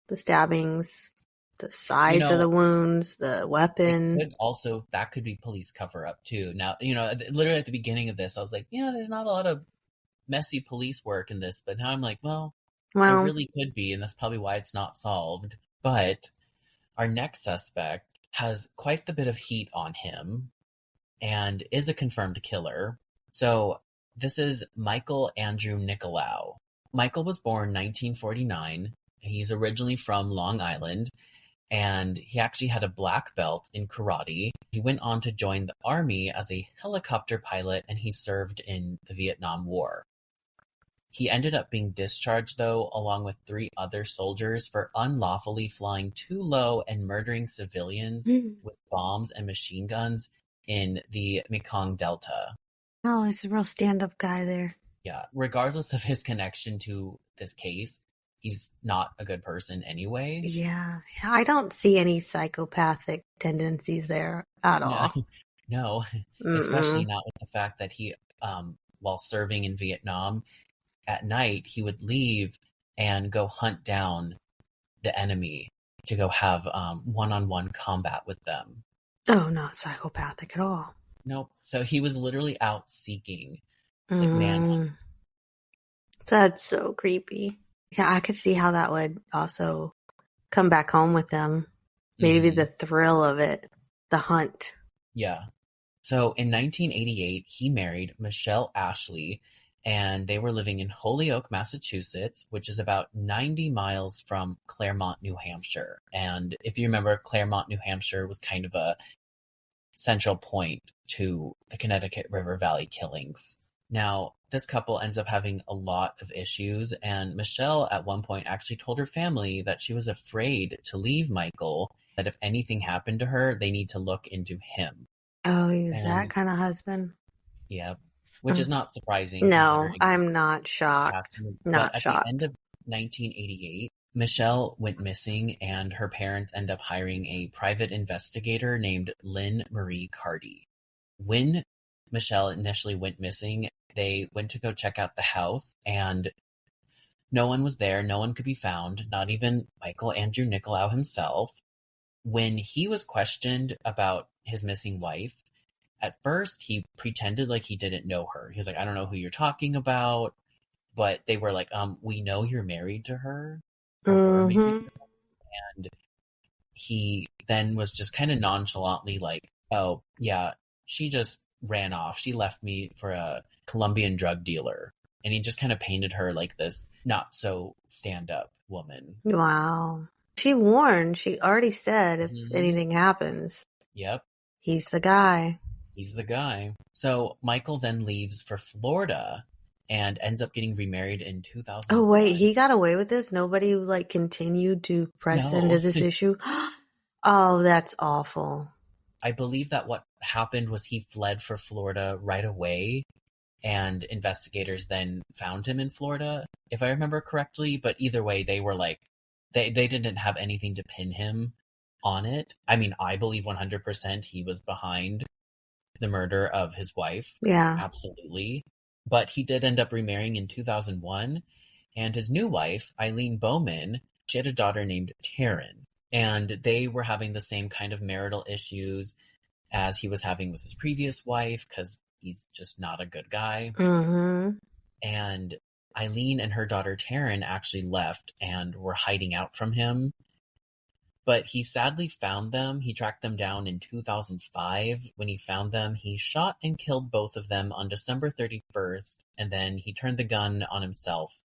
the stabbings, the size of the wounds, the weapon. That could be police cover up too. Now, literally at the beginning of this, I was like, there's not a lot of messy police work in this, but now I'm like, well, there really could be, and that's probably why it's not solved. But our next suspect has quite the bit of heat on him and is a confirmed killer. So this is Michael Andrew Nicolau. Michael was born 1949. He's originally from Long Island, and he actually had a black belt in karate. He went on to join the Army as a helicopter pilot, and he served in the Vietnam War. He ended up being discharged, though, along with 3 other soldiers for unlawfully flying too low and murdering civilians with bombs and machine guns in the Mekong Delta. Oh, he's a real stand-up guy there. Yeah, regardless of his connection to this case, he's not a good person anyway. Yeah, I don't see any psychopathic tendencies there at all. No, especially not with the fact that he, while serving in Vietnam, at night he would leave and go hunt down the enemy to go have one-on-one combat with them. Oh, not psychopathic at all. Nope. So he was literally out seeking, like, manhunt. That's so creepy. Yeah, I could see how that would also come back home with them. Maybe the thrill of it, the hunt. Yeah. So in 1988, he married Michelle Ashley, and they were living in Holyoke, Massachusetts, which is about 90 miles from Claremont, New Hampshire. And if you remember, Claremont, New Hampshire was kind of a central point to the Connecticut River Valley killings. Now, this couple ends up having a lot of issues, and Michelle at one point actually told her family that she was afraid to leave Michael, that if anything happened to her, they need to look into him. Oh, he was that kind of husband? Yeah, which is not surprising. No, I'm not shocked. Not shocked. At the end of 1988, Michelle went missing, and her parents end up hiring a private investigator named Lynn Marie Cardy. When Michelle initially went missing, they went to go check out the house, and no one was there. No one could be found, not even Michael Andrew Nicolau himself. When he was questioned about his missing wife, at first he pretended like he didn't know her. He was like, I don't know who you're talking about. But they were like, we know you're married to her. And he then was just kind of nonchalantly like, oh, yeah, she just ran off. She left me for a Colombian drug dealer. And he just kind of painted her like this not so stand-up woman. Wow. She warned. She already said if anything happens. Yep. He's the guy. He's the guy. So Michael then leaves for Florida and ends up getting remarried in 2000. Oh, wait. He got away with this? Nobody, continued to press into this issue? Oh, that's awful. I believe that what happened was he fled for Florida right away, and investigators then found him in Florida, if I remember correctly. But either way, they were like, they didn't have anything to pin him on it. I mean, I believe 100% he was behind the murder of his wife. Yeah. Absolutely. But he did end up remarrying in 2001, and his new wife, Eileen Bowman, she had a daughter named Taryn, and they were having the same kind of marital issues as he was having with his previous wife, because he's just not a good guy. Mm-hmm. And Eileen and her daughter Taryn actually left and were hiding out from him. But he sadly found them. He tracked them down in 2005. When he found them, he shot and killed both of them on December 31st, and then he turned the gun on himself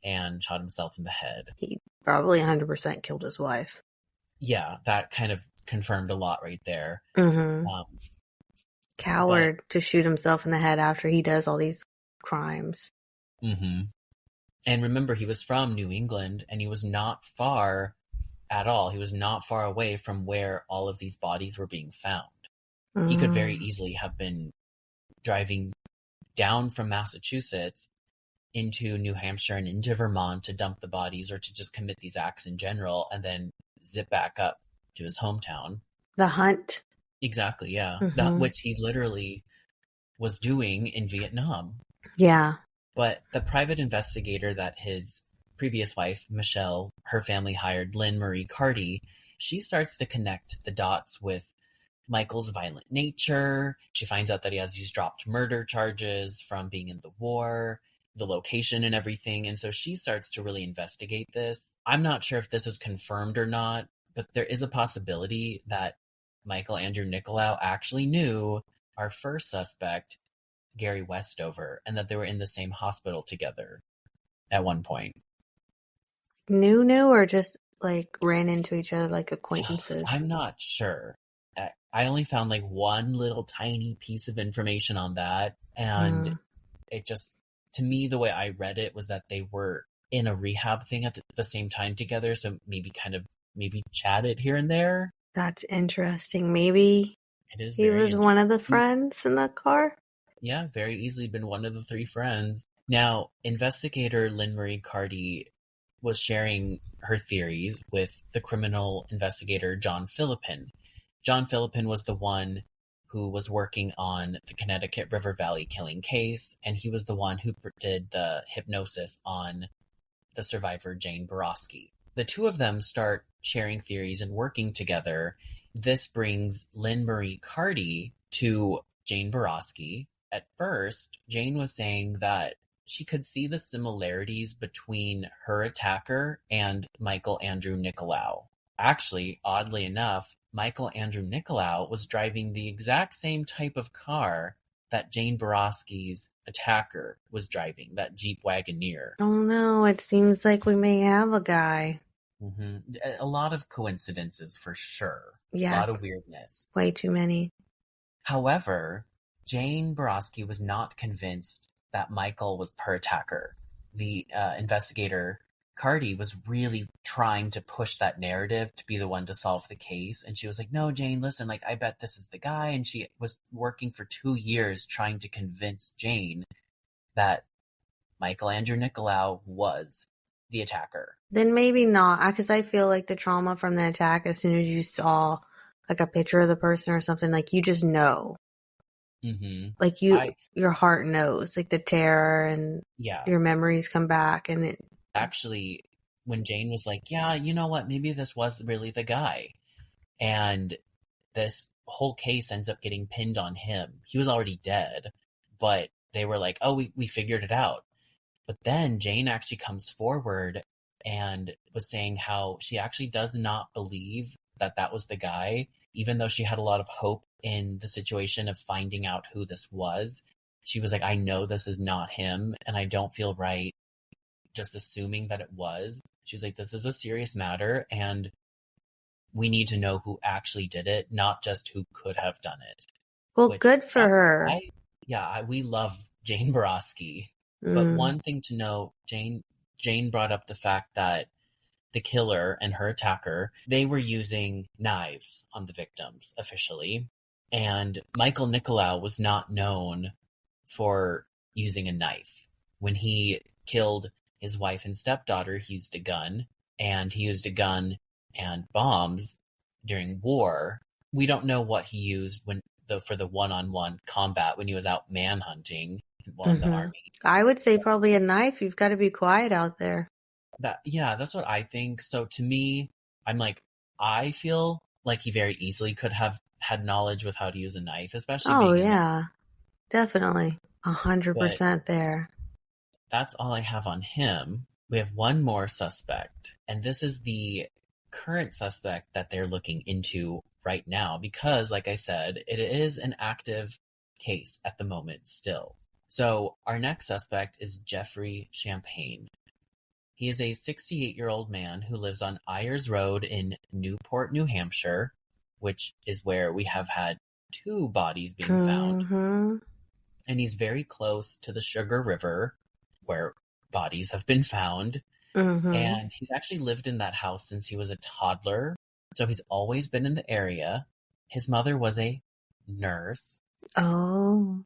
and shot himself in the head. He probably 100% killed his wife. Yeah, that kind of confirmed a lot right there. Mm-hmm. Coward to shoot himself in the head after he does all these crimes. Mm-hmm. And remember, he was from New England, and he was not far at all. He was not far away from where all of these bodies were being found. He could very easily have been driving down from Massachusetts into New Hampshire and into Vermont to dump the bodies or to just commit these acts in general and then zip back up to his hometown. The hunt. Exactly, yeah. Mm-hmm. Which he literally was doing in Vietnam. Yeah. But the private investigator that his previous wife, Michelle, her family hired, Lynn Marie Carty, she starts to connect the dots with Michael's violent nature. She finds out that he has these dropped murder charges from being in the war, the location and everything. And so she starts to really investigate this. I'm not sure if this is confirmed or not, but there is a possibility that Michael Andrew Nicolau actually knew our first suspect, Gary Westover, and that they were in the same hospital together at one point. Knew or just like ran into each other like acquaintances? I'm not sure. I only found like one little tiny piece of information on that. And it just, to me, the way I read it was that they were in a rehab thing at the same time together. So maybe chatted here and there. That's interesting. Maybe it is he was one of the friends in the car? Yeah, very easily been one of the three friends. Now, investigator Lynn Marie Carty was sharing her theories with the criminal investigator John Philippin. John Philippin was the one who was working on the Connecticut River Valley killing case, and he was the one who did the hypnosis on the survivor Jane Borowski. The two of them start sharing theories and working together. This brings Lynn Marie Carty to Jane Borowski. At first, Jane was saying that she could see the similarities between her attacker and Michael Andrew Nicolau. Actually, oddly enough, Michael Andrew Nicolau was driving the exact same type of car that Jane Borowski's attacker was driving, that Jeep Wagoneer. Oh no, it seems like we may have a guy. Mm-hmm. A lot of coincidences for sure. Yeah. A lot of weirdness. Way too many. However, Jane Borowski was not convinced that Michael was her attacker. The investigator, Carty, was really trying to push that narrative to be the one to solve the case. And she was like, no, Jane, listen, like, I bet this is the guy. And she was working for 2 years trying to convince Jane that Michael Andrew Nicolau was the attacker. Then maybe not, because I feel like the trauma from the attack, as soon as you saw like a picture of the person or something, like you just know. Mm-hmm. Like your heart knows, like the terror and your memories come back. And it actually, when Jane was like, yeah, you know what, maybe this was really the guy. And this whole case ends up getting pinned on him. He was already dead, but they were like, oh, we figured it out. But then Jane actually comes forward and was saying how she actually does not believe that that was the guy, even though she had a lot of hope in the situation of finding out who this was. She was like, I know this is not him, and I don't feel right just assuming that it was. She was like, this is a serious matter, and we need to know who actually did it, not just who could have done it. Well, good for her. We love Jane Borowski. But one thing to note, Jane brought up the fact that the killer and her attacker, they were using knives on the victims officially. And Michael Nicolau was not known for using a knife. When he killed his wife and stepdaughter, he used a gun. And he used a gun and bombs during war. We don't know what he used for the one-on-one combat when he was out manhunting in the army. I would say probably a knife. You've got to be quiet out there. That's what I think. So to me, I'm like, I feel like he very easily could have had knowledge with how to use a knife, especially. Oh yeah, definitely 100% there. that's all I have on him. We have one more suspect, and this is the current suspect that they're looking into right now because, like I said, it is an active case at the moment still. So our next suspect is Jeffrey Champagne. He is a 68-year-old man who lives on Ayers Road in Newport, New Hampshire, which is where we have had 2 bodies being found. Mm-hmm. And he's very close to the Sugar River, where bodies have been found. Mm-hmm. And he's actually lived in that house since he was a toddler. So he's always been in the area. His mother was a nurse. Oh.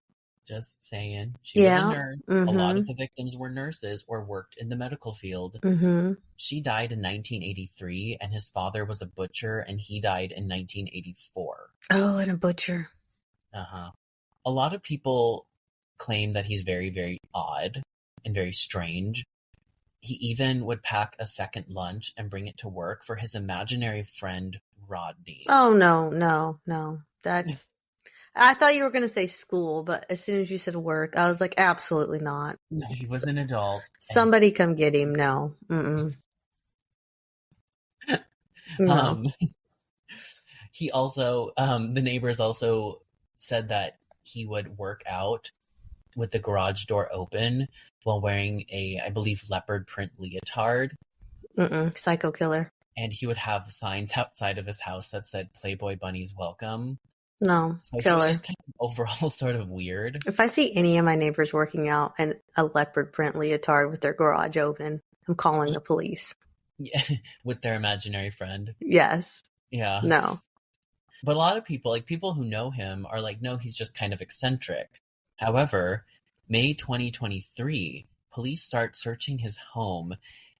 Just saying. She was a nurse. Mm-hmm. A lot of the victims were nurses or worked in the medical field. Mm-hmm. She died in 1983, and his father was a butcher, and he died in 1984. Oh, and a butcher. Uh-huh. A lot of people claim that he's very, very odd and very strange. He even would pack a second lunch and bring it to work for his imaginary friend, Rodney. Oh, no. That's... I thought you were going to say school, but as soon as you said work, I was like, absolutely not. No, he was an adult. Somebody come get him. No. Mm-mm. No. He also, the neighbors also said that he would work out with the garage door open while wearing a, I believe, leopard print leotard. Psycho killer. And he would have signs outside of his house that said Playboy Bunnies Welcome. No, so killer. He was just kind of overall sort of weird. If I see any of my neighbors working out in a leopard print leotard with their garage open, I'm calling the police. Yeah, with their imaginary friend. Yes. Yeah. No. But a lot of people, like people who know him, are like, no, he's just kind of eccentric. However, May 2023, police start searching his home,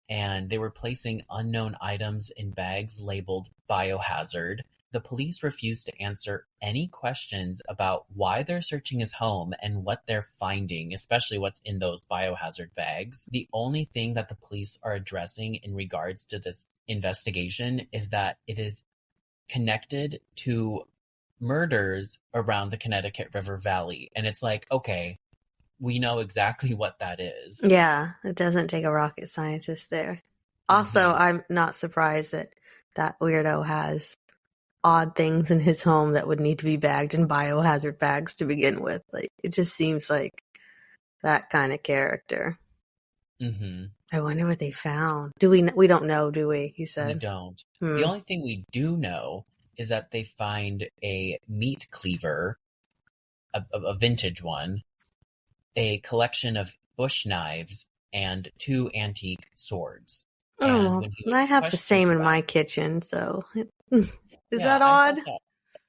and they were placing unknown items in bags labeled biohazard. The police refused to answer any questions about why they're searching his home and what they're finding, especially what's in those biohazard bags. The only thing that the police are addressing in regards to this investigation is that it is connected to murders around the Connecticut River Valley. And it's like, okay, we know exactly what that is. Yeah, it doesn't take a rocket scientist there. Also, I'm not surprised that that weirdo has odd things in his home that would need to be bagged in biohazard bags to begin with. Like, it just seems like that kind of character. I wonder what they found. We don't know, do we? You said we don't. The only thing we do know is that they find a meat cleaver, a vintage one, a collection of bush knives, and 2 antique swords. Oh, I have the same in my kitchen, so is that odd?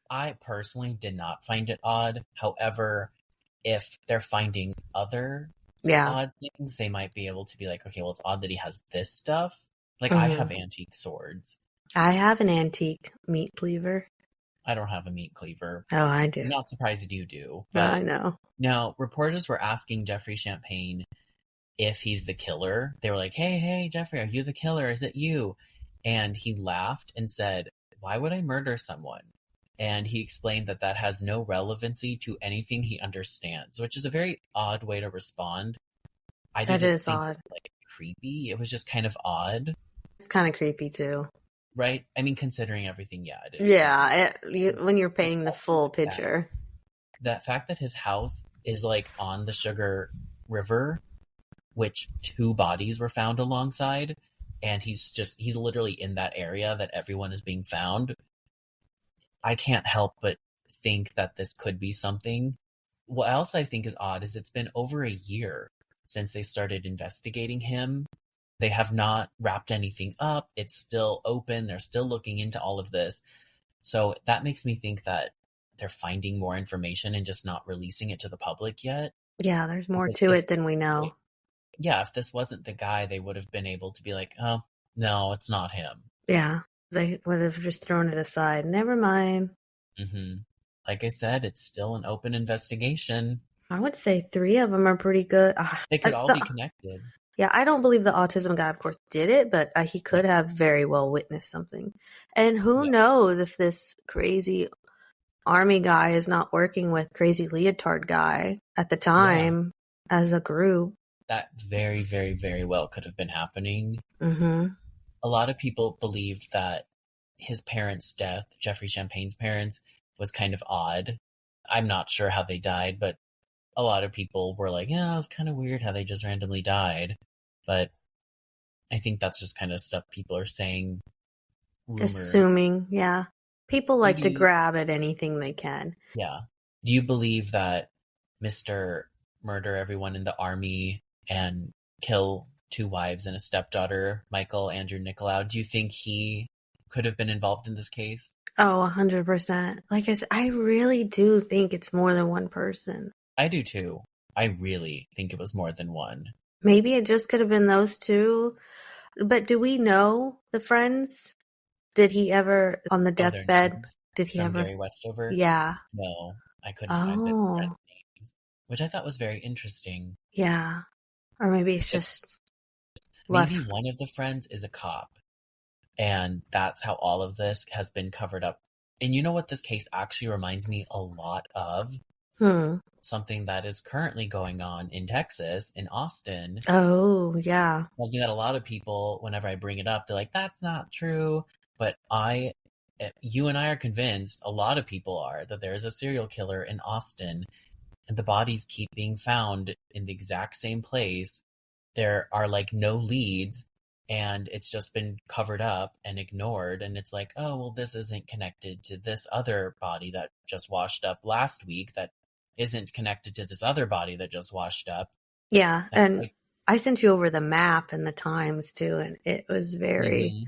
I personally did not find it odd. However, if they're finding other odd things, they might be able to be like, okay, well, it's odd that he has this stuff. Like, I have antique swords. I have an antique meat cleaver. I don't have a meat cleaver. Oh, I do. I'm not surprised you do. But I know. Now, reporters were asking Jeffrey Champagne if he's the killer. They were like, hey, Jeffrey, are you the killer? Is it you? And he laughed and said, why would I murder someone? And he explained that that has no relevancy to anything he understands, which is a very odd way to respond. That is odd. Like, creepy. It was just kind of odd. It's kind of creepy too. Right? I mean, considering everything, yeah, it is. Yeah, when you're painting the full picture. That fact that his house is like on the Sugar River, which 2 bodies were found alongside, and he's literally in that area that everyone is being found. I can't help but think that this could be something. What else I think is odd is it's been over a year since they started investigating him. They have not wrapped anything up. It's still open. They're still looking into all of this. So that makes me think that they're finding more information and just not releasing it to the public yet. Yeah, there's more to it than we know. Yeah, if this wasn't the guy, they would have been able to be like, oh, no, it's not him. Yeah, they would have just thrown it aside. Never mind. Like I said, it's still an open investigation. I would say 3 of them are pretty good. They could all be connected. Yeah, I don't believe the autism guy, of course, did it, but he could have very well witnessed something. And who knows if this crazy army guy is not working with crazy leotard guy at the time as a group. that very, very, very well could have been happening. Mm-hmm. A lot of people believed that his parents' death, Jeffrey Champagne's parents, was kind of odd. I'm not sure how they died, but a lot of people were like, yeah, it's kind of weird how they just randomly died. But I think that's just kind of stuff people are saying, rumor. Assuming, yeah. People Who like do to you, grab at anything they can. yeah. Do you believe that Mr. Murder everyone in the army and kill two wives and a stepdaughter, Michael Andrew Nicolau, do you think he could have been involved in this case? Oh, 100%. Like I said, I really do think it's more than one person. I do too. I really think it was more than one. Maybe it just could have been those two. But do we know the friends? Did he ever, on the Oh, their deathbed, names did he from ever? Gary Westover? Yeah. No, I couldn't find their Oh, friends' names, which I thought was very interesting. yeah. Or maybe it's But just maybe left. one of the friends is a cop, and that's how all of this has been covered up. And you know what this case actually reminds me a lot of? Hmm. Something that is currently going on in Texas, in Austin. Oh, yeah. Something that a lot of people, whenever I bring it up, they're like, that's not true. But you and I are convinced, a lot of people are, that there is a serial killer in Austin, and the bodies keep being found in the exact same place. There are like no leads, and it's just been covered up and ignored. And it's like, oh, well, this isn't connected to this other body that just washed up last week, that isn't connected to this other body that just washed up. Yeah. And And I sent you over the map and the times too, and mhm,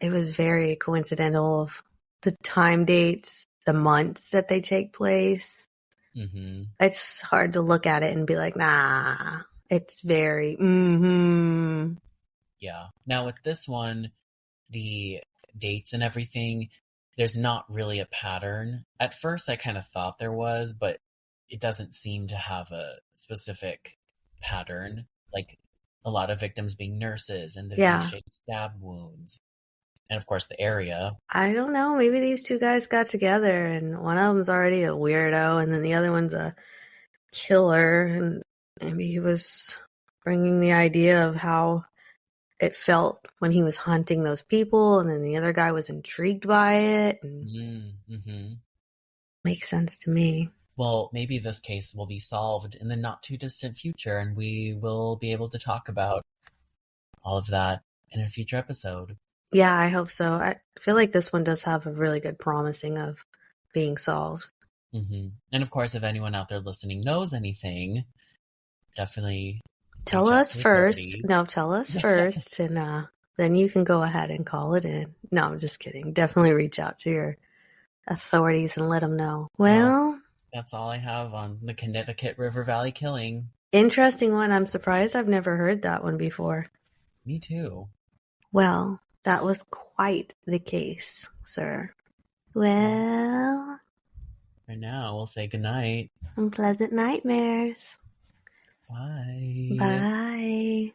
it was very coincidental of the time dates, the months that they take place. mhm, It's hard to look at it and be like, nah. It's very, mm-hmm. yeah. Now with this one, the dates and everything, there's not really a pattern. At first, I kind of thought there was, but it doesn't seem to have a specific pattern. Like a lot of victims being nurses and the Yeah. V-shaped stab wounds. And of course, the area. I don't know. Maybe these two guys got together and one of them's already a weirdo and then the other one's a killer. And maybe he was bringing the idea of how it felt when he was hunting those people. And then the other guy was intrigued by it. And Mm-hmm. makes sense to me. Well, maybe this case will be solved in the not too distant future, and we will be able to talk about all of that in a future episode. Yeah, I hope so. I feel like this one does have a really good promising of being solved. Mm-hmm. And of course, if anyone out there listening knows anything, definitely Tell reach out us to first. authorities. No, tell us first, and then you can go ahead and call it in. No, I'm just kidding. Definitely reach out to your authorities and let them know. Well, that's all I have on the Connecticut River Valley killing. interesting one. I'm surprised I've never heard that one before. Me too. Well, that was quite the case, sir. Well, For now, we'll say goodnight. unpleasant nightmares. Bye. Bye.